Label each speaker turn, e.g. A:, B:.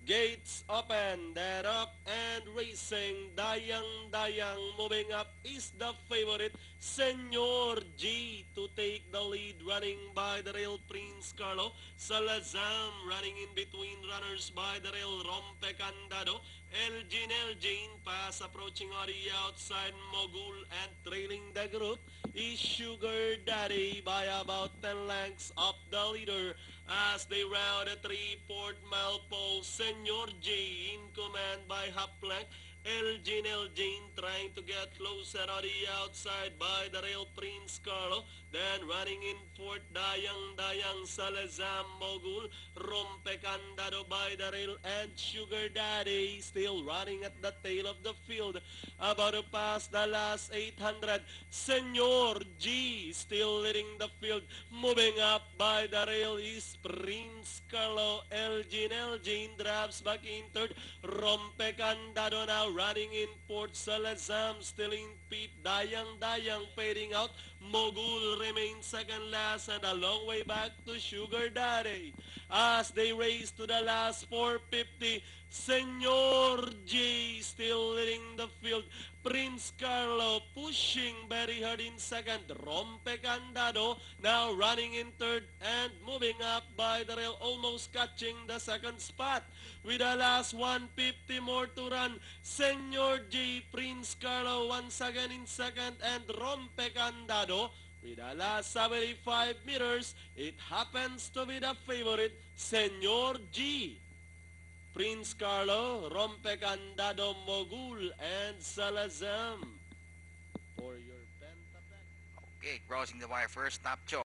A: Gates open, that up and racing, dayang-dayang, moving up is the favorite, Senor G to take the lead, running by the rail, Prince Carlo, Salazam running in between runners by the rail, Rompe Candado, Elgin pass approaching on the outside, Mogul, and trailing the group is Sugar Daddy by about 10 lengths up the leader as they round a 3/4 mile pole. Senor J in command by half length. Elgin trying to get closer on the outside by the rail, Prince Carlo. Then running in fourth, Dayang Salazam, Mogul, Rompe Candado by the rail, and Sugar Daddy still running at the tail of the field. About to pass the last 800. Senor G still leading the field. Moving up by the rail is Prince Carlo. Elgin drops back in third. Rompe Candado now running in fourth. Salazam still in fifth. Dayang fading out. Mogul remains second last and a long way back to Sugar Daddy. As they race to the last 450, Senor J still leading the field. Prince Carlo pushing very hard in second. Rompe Candado now running in third and moving up by the rail, almost catching the second spot. With the last 150 more to run, Senor J, Prince Carlo once again in second, and Rompe Candado with the last 75 meters, it happens to be the favorite, Senor G. Prince Carlo, Rompe Candado, Mogul, and Salazam for your pentapack.
B: Okay, crossing the wire first, Napcho.